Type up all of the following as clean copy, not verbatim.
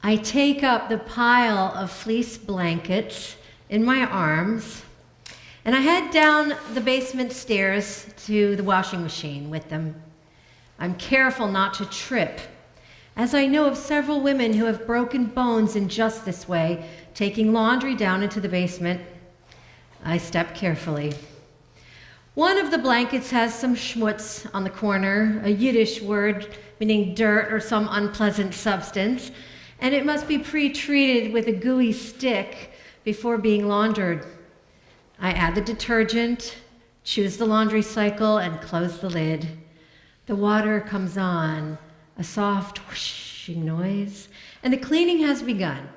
I take up the pile of fleece blankets in my arms, and I head down the basement stairs to the washing machine with them. I'm careful not to trip, as I know of several women who have broken bones in just this way, taking laundry down into the basement. I step carefully. One of the blankets has some schmutz on the corner, a Yiddish word meaning dirt or some unpleasant substance, and it must be pre-treated with a gooey stick before being laundered. I add the detergent, choose the laundry cycle, and close the lid. The water comes on, a soft whooshing noise, and the cleaning has begun.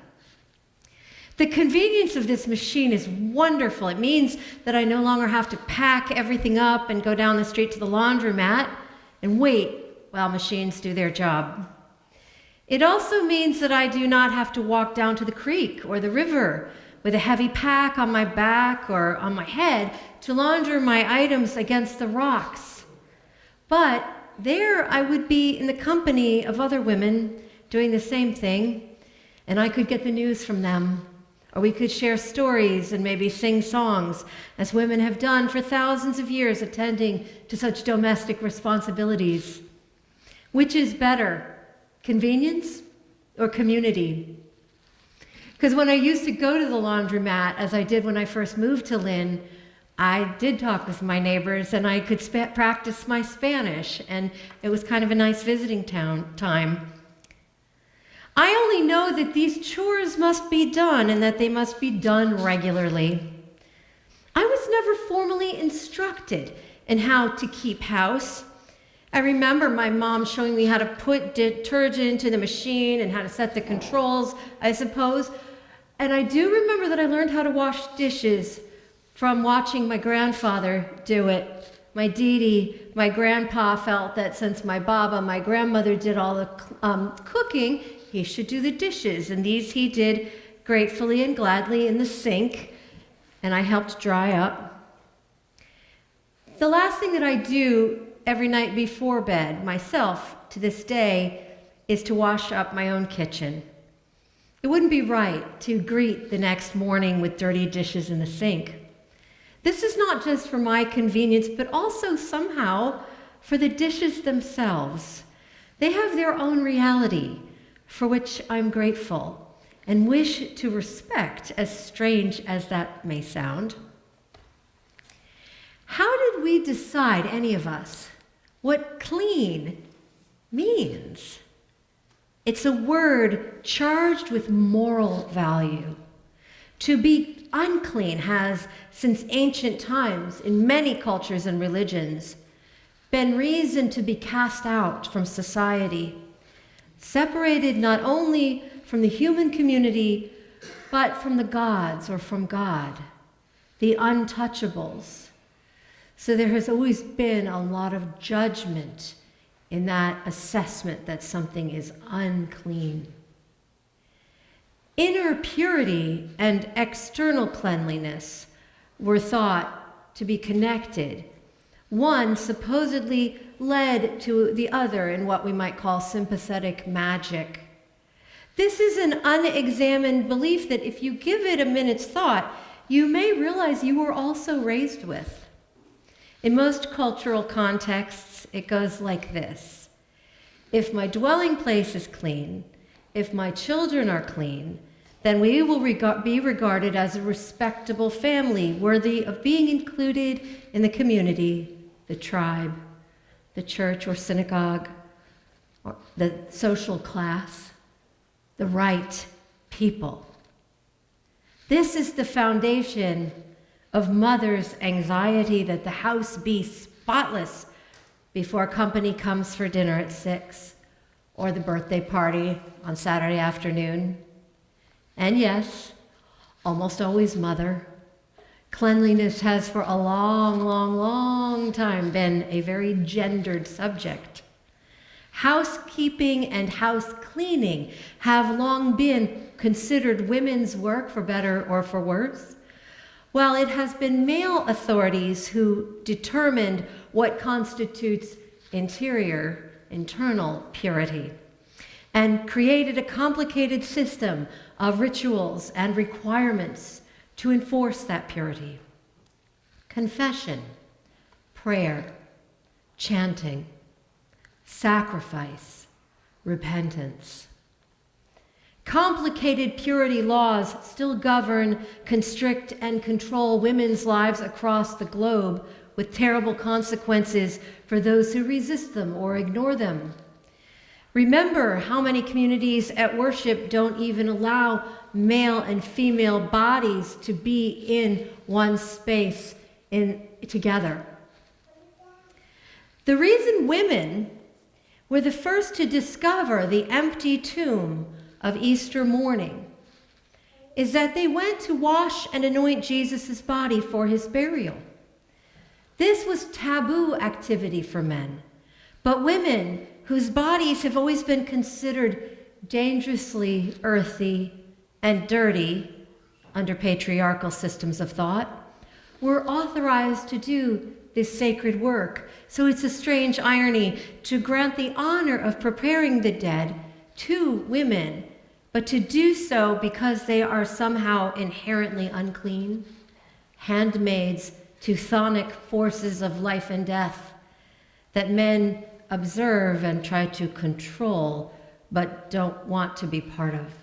The convenience of this machine is wonderful. It means that I no longer have to pack everything up and go down the street to the laundromat and wait while machines do their job. It also means that I do not have to walk down to the creek or the river with a heavy pack on my back or on my head to launder my items against the rocks. But there I would be in the company of other women doing the same thing, and I could get the news from them. Or we could share stories and maybe sing songs, as women have done for thousands of years attending to such domestic responsibilities. Which is better, convenience or community? Because when I used to go to the laundromat, as I did when I first moved to Lynn, I did talk with my neighbors and I could practice my Spanish, and it was kind of a nice visiting time. I only know that these chores must be done and that they must be done regularly. I was never formally instructed in how to keep house. I remember my mom showing me how to put detergent into the machine and how to set the controls, I suppose. And I do remember that I learned how to wash dishes from watching my grandfather do it. My Didi, my grandpa felt that since my Baba, my grandmother, did all the cooking, he should do the dishes, and these he did gratefully and gladly in the sink, and I helped dry up. The last thing that I do every night before bed, myself, to this day, is to wash up my own kitchen. It wouldn't be right to greet the next morning with dirty dishes in the sink. This is not just for my convenience, but also somehow for the dishes themselves. They have their own reality, for which I'm grateful and wish to respect, as strange as that may sound. How did we decide, any of us, what clean means? It's a word charged with moral value. To be unclean has, since ancient times, in many cultures and religions, been reason to be cast out from society, separated not only from the human community, but from the gods or from God, the untouchables. So there has always been a lot of judgment in that assessment that something is unclean. Inner purity and external cleanliness were thought to be connected. One supposedly led to the other in what we might call sympathetic magic. This is an unexamined belief that if you give it a minute's thought, you may realize you were also raised with. In most cultural contexts, it goes like this. If my dwelling place is clean, if my children are clean, then we will be regarded as a respectable family, worthy of being included in the community, the tribe, the church or synagogue, or the social class, the right people. This is the foundation of mother's anxiety that the house be spotless before company comes for dinner at 6, or the birthday party on Saturday afternoon. And yes, almost always mother. Cleanliness has for a long time been a very gendered subject. Housekeeping and house cleaning have long been considered women's work, for better or for worse, while it has been male authorities who determined what constitutes internal purity. and created a complicated system of rituals and requirements to enforce that purity. Confession, prayer, chanting, sacrifice, repentance. Complicated purity laws still govern, constrict, and control women's lives across the globe, with terrible consequences for those who resist them or ignore them. Remember how many communities at worship don't even allow male and female bodies to be in one space together. The reason women were the first to discover the empty tomb of Easter morning is that they went to wash and anoint Jesus' body for his burial. This was taboo activity for men, but women, whose bodies have always been considered dangerously earthy and dirty under patriarchal systems of thought, were authorized to do this sacred work. So it's a strange irony to grant the honor of preparing the dead to women, but to do so because they are somehow inherently unclean, handmaids to chthonic forces of life and death that men observe and try to control, but don't want to be part of.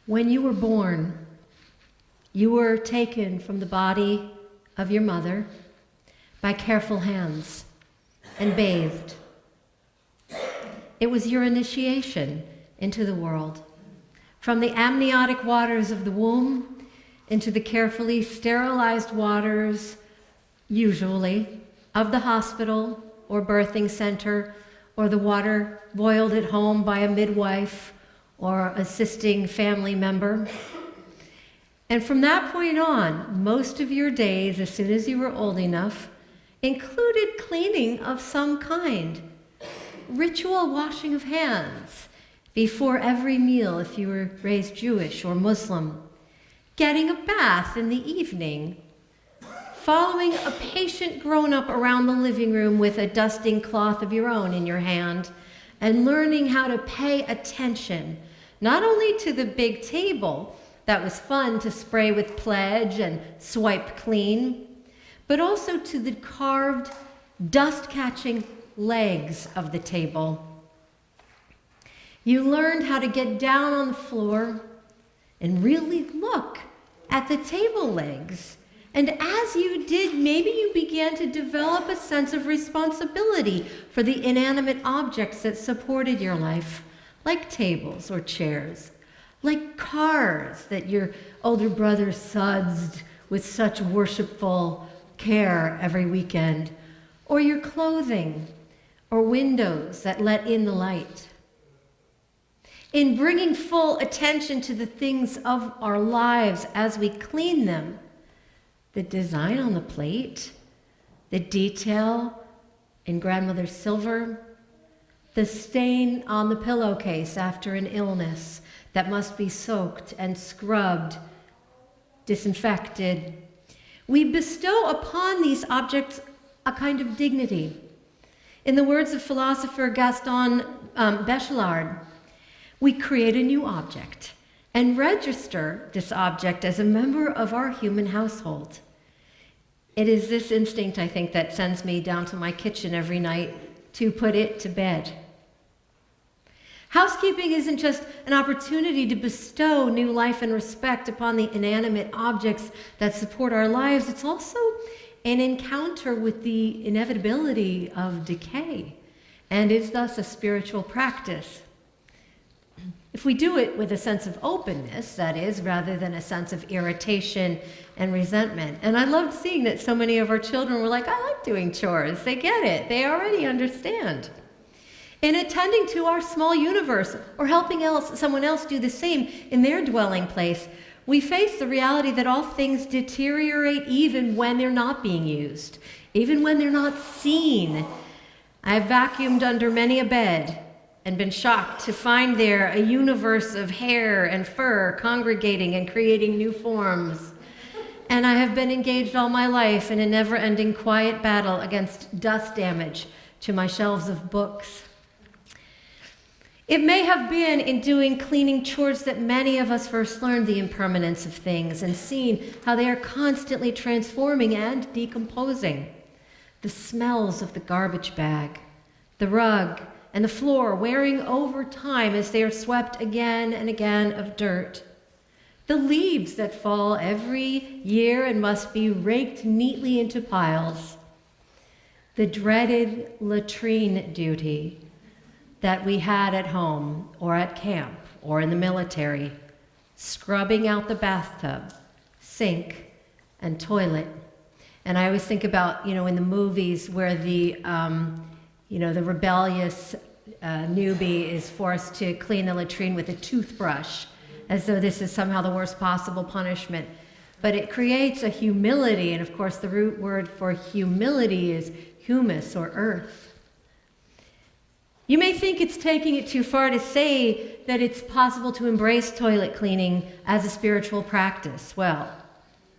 When you were born, you were taken from the body of your mother by careful hands and bathed. It was your initiation into the world, from the amniotic waters of the womb into the carefully sterilized waters, usually, of the hospital or birthing center, or the water boiled at home by a midwife or assisting family member. And from that point on, most of your days, as soon as you were old enough, included cleaning of some kind, ritual washing of hands before every meal if you were raised Jewish or Muslim, getting a bath in the evening, following a patient grown-up around the living room with a dusting cloth of your own in your hand, and learning how to pay attention, not only to the big table that was fun to spray with pledge and swipe clean, but also to the carved, dust-catching legs of the table. You learned how to get down on the floor and really look at the table legs. And as you did, maybe you began to develop a sense of responsibility for the inanimate objects that supported your life, like tables or chairs, like cars that your older brother sudsed with such worshipful care every weekend, or your clothing, or windows that let in the light. In bringing full attention to the things of our lives as we clean them, the design on the plate, the detail in grandmother's silver, the stain on the pillowcase after an illness that must be soaked and scrubbed, disinfected. We bestow upon these objects a kind of dignity. In the words of philosopher Gaston Bachelard, we create a new object and register this object as a member of our human household. It is this instinct, I think, that sends me down to my kitchen every night to put it to bed. Housekeeping isn't just an opportunity to bestow new life and respect upon the inanimate objects that support our lives. It's also an encounter with the inevitability of decay, and is thus a spiritual practice. If we do it with a sense of openness, that is, rather than a sense of irritation and resentment. And I loved seeing that so many of our children were like, I like doing chores. They get it. They already understand. In attending to our small universe or helping someone else do the same in their dwelling place, we face the reality that all things deteriorate even when they're not being used, even when they're not seen. I've vacuumed under many a bed and been shocked to find there a universe of hair and fur congregating and creating new forms. And I have been engaged all my life in a never-ending quiet battle against dust damage to my shelves of books. It may have been in doing cleaning chores that many of us first learned the impermanence of things and seen how they are constantly transforming and decomposing. The smells of the garbage bag, the rug, and the floor wearing over time as they are swept again and again of dirt. The leaves that fall every year and must be raked neatly into piles. The dreaded latrine duty that we had at home or at camp or in the military, scrubbing out the bathtub, sink, and toilet. And I always think about, in the movies where the rebellious newbie is forced to clean the latrine with a toothbrush, as though this is somehow the worst possible punishment. But it creates a humility, and of course the root word for humility is humus or earth. You may think it's taking it too far to say that it's possible to embrace toilet cleaning as a spiritual practice. Well,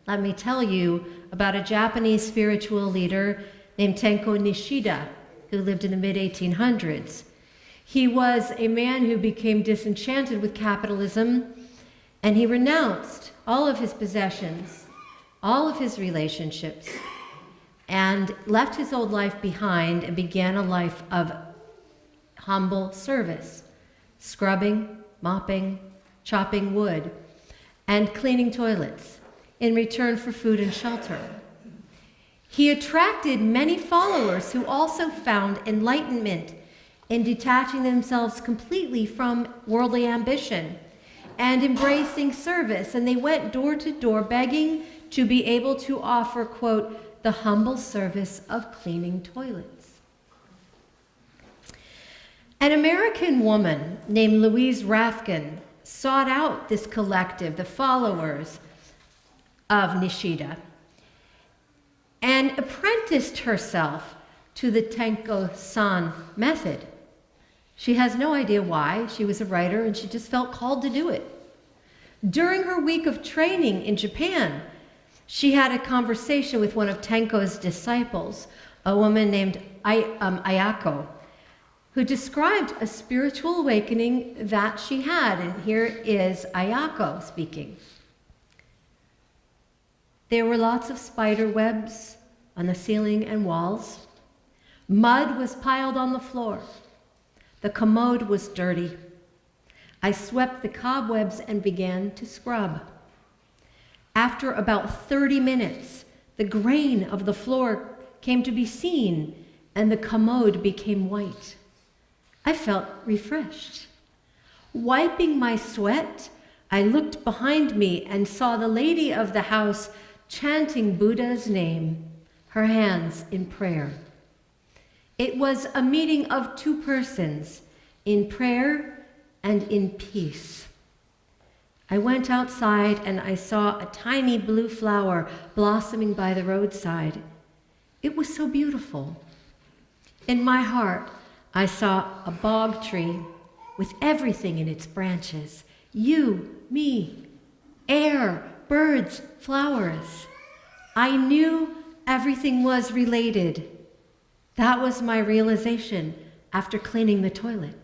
let me tell you about a Japanese spiritual leader named Tenko Nishida, who lived in the mid-1800s. He was a man who became disenchanted with capitalism, and he renounced all of his possessions, all of his relationships, and left his old life behind and began a life of humble service, scrubbing, mopping, chopping wood, and cleaning toilets in return for food and shelter. He attracted many followers who also found enlightenment in detaching themselves completely from worldly ambition and embracing service. And they went door to door begging to be able to offer, quote, the humble service of cleaning toilets. An American woman named Louise Rafkin sought out this collective, the followers of Nishida, and apprenticed herself to the Tenko-san method. She has no idea why. She was a writer and she just felt called to do it. During her week of training in Japan, she had a conversation with one of Tenko's disciples, a woman named Ayako, who described a spiritual awakening that she had. And here is Ayako speaking. There were lots of spider webs on the ceiling and walls. Mud was piled on the floor. The commode was dirty. I swept the cobwebs and began to scrub. After about 30 minutes, the grain of the floor came to be seen and the commode became white. I felt refreshed. Wiping my sweat, I looked behind me and saw the lady of the house chanting Buddha's name, her hands in prayer. It was a meeting of two persons, in prayer and in peace. I went outside and I saw a tiny blue flower blossoming by the roadside. It was so beautiful. In my heart, I saw a bog tree with everything in its branches. You, me, air, birds, flowers. I knew everything was related. That was my realization after cleaning the toilet.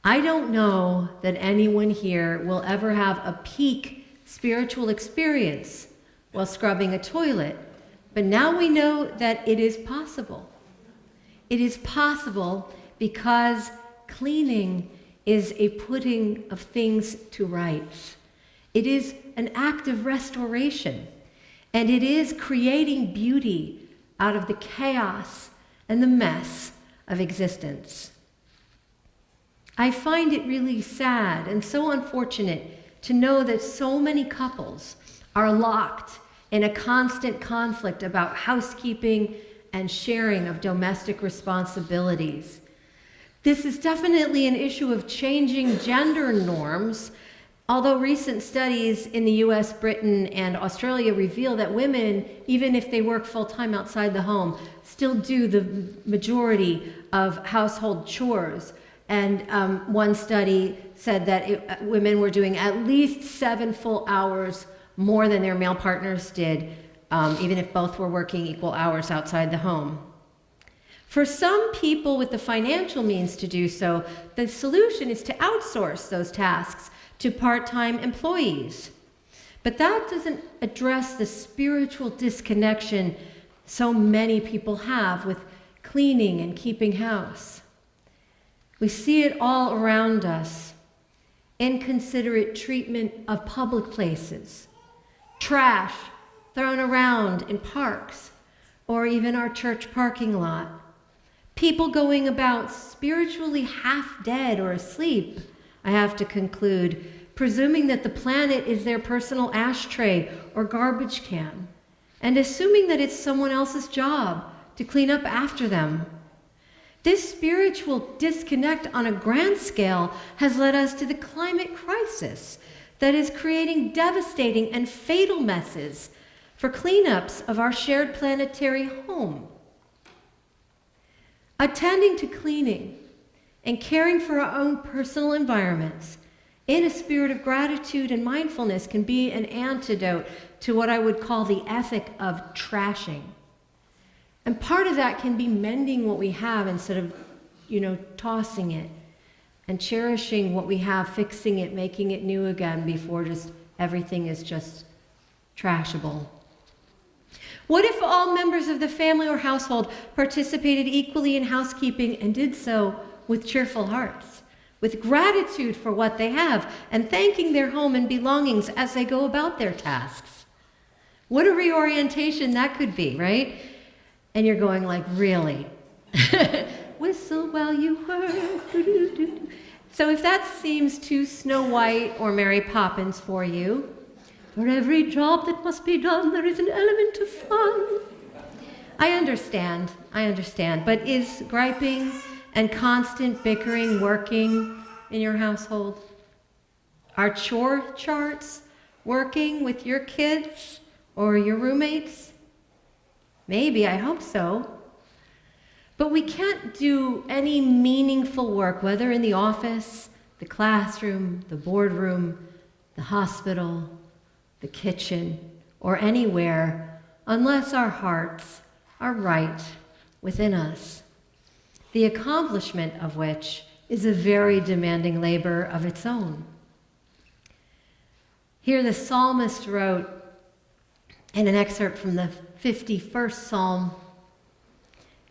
I don't know that anyone here will ever have a peak spiritual experience while scrubbing a toilet, but now we know that it is possible. It is possible because cleaning is a putting of things to rights. It is an act of restoration, and it is creating beauty out of the chaos and the mess of existence. I find it really sad and so unfortunate to know that so many couples are locked in a constant conflict about housekeeping and sharing of domestic responsibilities. This is definitely an issue of changing gender norms, although recent studies in the US, Britain, and Australia reveal that women, even if they work full-time outside the home, still do the majority of household chores. And one study said that women were doing at least 7 full hours more than their male partners did, even if both were working equal hours outside the home. For some people with the financial means to do so, the solution is to outsource those tasks to part-time employees. But that doesn't address the spiritual disconnection so many people have with cleaning and keeping house. We see it all around us. Inconsiderate treatment of public places, trash thrown around in parks, or even our church parking lot. People going about spiritually half dead or asleep, I have to conclude, presuming that the planet is their personal ashtray or garbage can, and assuming that it's someone else's job to clean up after them. This spiritual disconnect on a grand scale has led us to the climate crisis that is creating devastating and fatal messes for cleanups of our shared planetary home. Attending to cleaning and caring for our own personal environments in a spirit of gratitude and mindfulness can be an antidote to what I would call the ethic of trashing. And part of that can be mending what we have instead of, tossing it, and cherishing what we have, fixing it, making it new again before just everything is just trashable. What if all members of the family or household participated equally in housekeeping and did so with cheerful hearts, with gratitude for what they have, and thanking their home and belongings as they go about their tasks? What a reorientation that could be, right? And you're going like, really? Whistle while you work. So if that seems too Snow White or Mary Poppins for you, for every job that must be done, there is an element of fun. I understand. But is griping and constant bickering working in your household? Are chore charts working with your kids or your roommates? Maybe, I hope so. But we can't do any meaningful work, whether in the office, the classroom, the boardroom, the hospital, the kitchen, or anywhere, unless our hearts are right within us, the accomplishment of which is a very demanding labor of its own. Here the psalmist wrote in an excerpt from the 51st Psalm,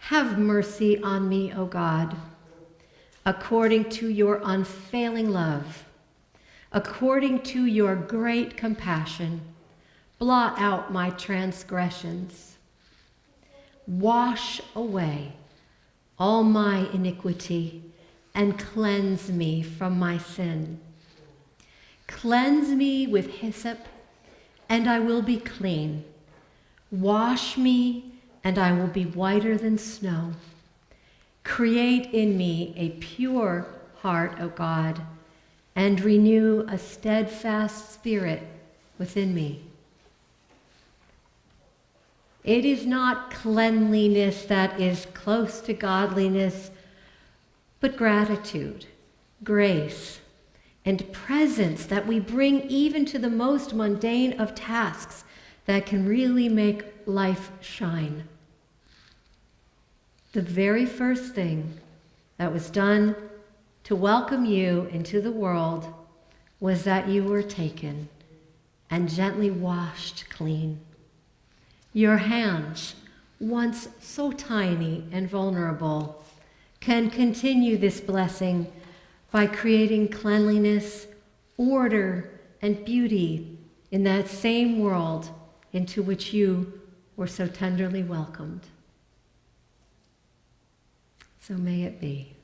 "Have mercy on me, O God, according to your unfailing love, according to your great compassion, blot out my transgressions. Wash away all my iniquity and cleanse me from my sin. Cleanse me with hyssop, and I will be clean. Wash me, and I will be whiter than snow. Create in me a pure heart, O God, and renew a steadfast spirit within me." It is not cleanliness that is close to godliness, but gratitude, grace, and presence that we bring even to the most mundane of tasks that can really make life shine. The very first thing that was done to welcome you into the world was that you were taken and gently washed clean. Your hands, once so tiny and vulnerable, can continue this blessing by creating cleanliness, order, and beauty in that same world into which you were so tenderly welcomed. So may it be.